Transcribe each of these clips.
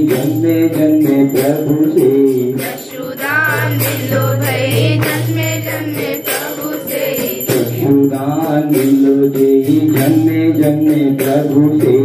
जन्मे जन्मे प्रभु से। चक्षुदान मिलो दई जन्मे जन्मे प्रभु से। चक्षुदान मिलो दई जन्मे जन्मे प्रभु से।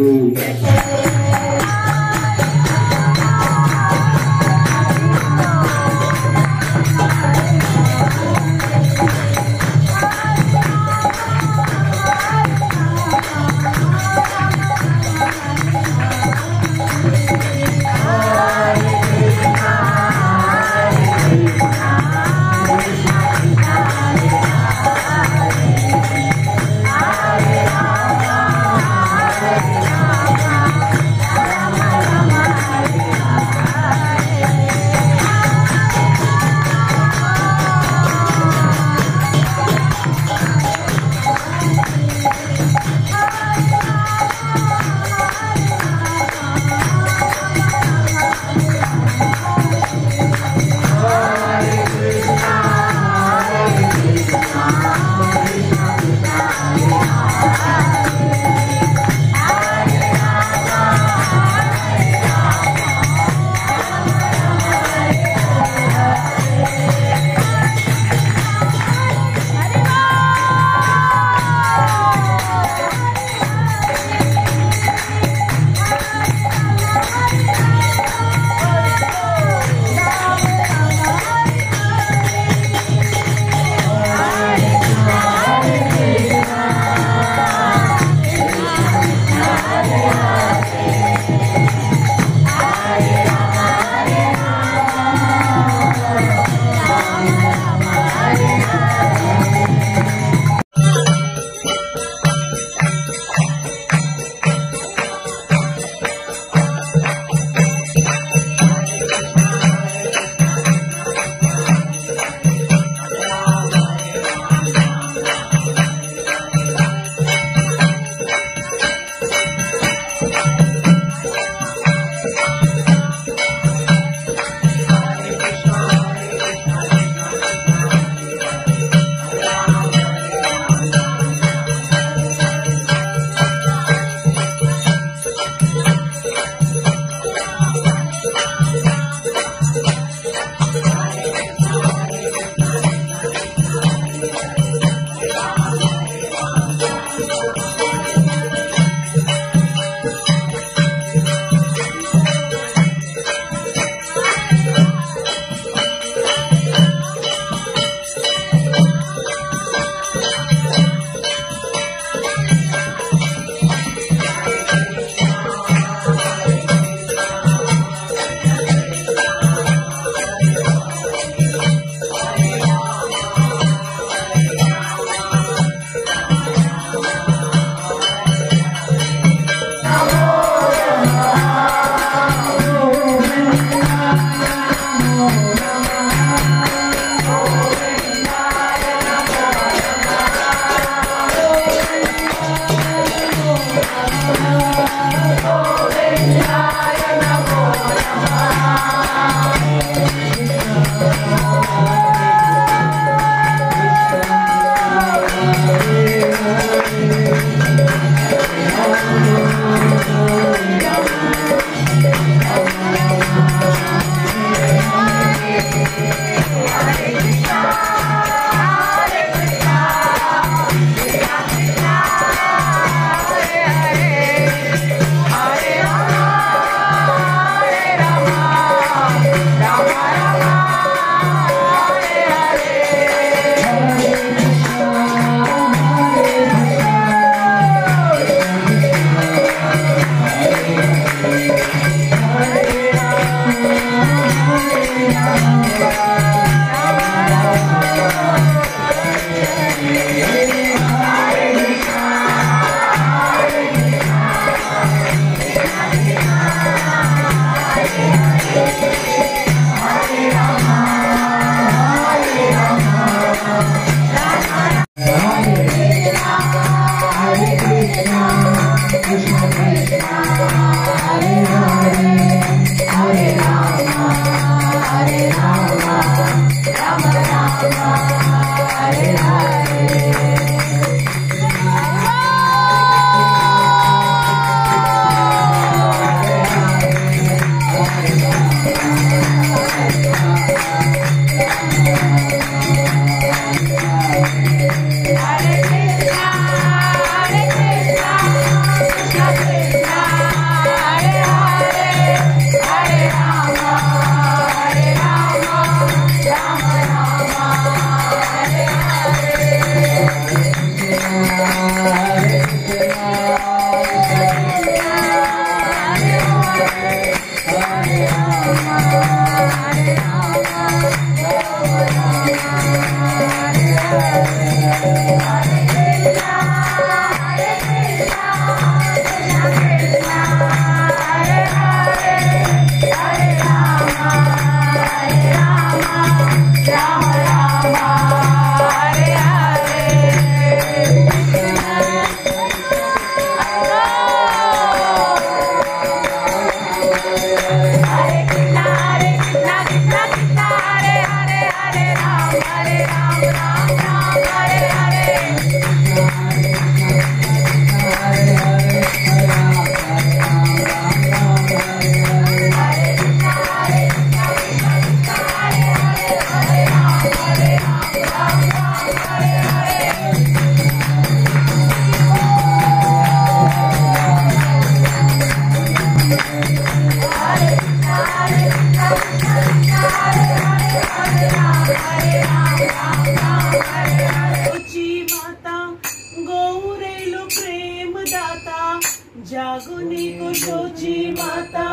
जागुनी कुशोची माता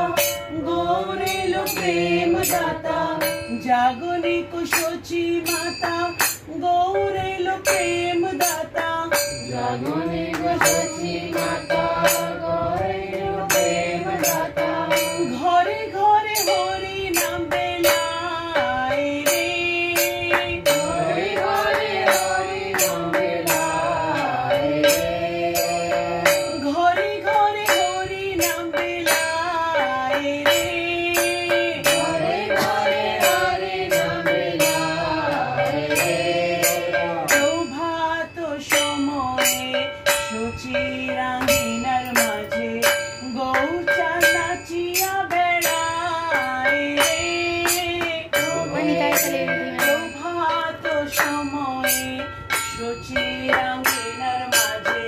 गौरेलो प्रेम दाता जागुनी कुशोची माता गौरेलो प्रेम दाता जागुनी कुशोची माता गौरेलो प्रेम दाता घरे घरे हरि नाम बेलाए रे घरे घरे हरि नाम बेलाए रे घरे घरे हरि नाम बेलाए रे घरे घरे हरि नाम बेलाए रे প্রভাত সময়ে সূচি রাঙিনার মাঝে গৌচা নাচিয়া বেড়ায় রে প্রভাত সময়ে সূচি রাঙিনার মাঝে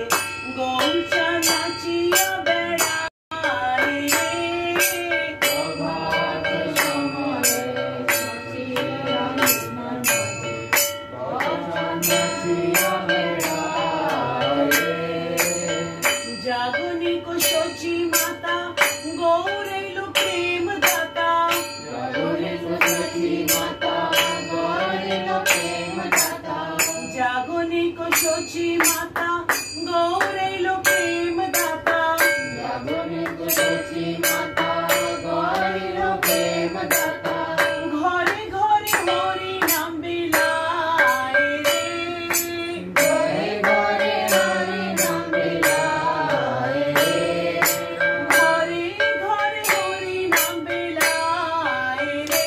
গৌচা নাচিয়া বেড়ায় রে প্রভাত সময়ে সূচি রাঙিনার মাঝে গৌচা নাচিয়া বেড়ায় রে जागुनी कुशोची माता गौरेलो प्रेम दाता जागुनी कुशोची माता गौरेलो प्रेम दाता जागुनी कुशोची माता गौरेलो प्रेम दाता जागुनी कुशोची माता गौरेलो प्रेम दाता घरे घरे हरि नाम बिलाए रे घरे घरे हरि नाम बिलाए रे घरे घरे हरि नाम बिलाए रे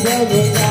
सबका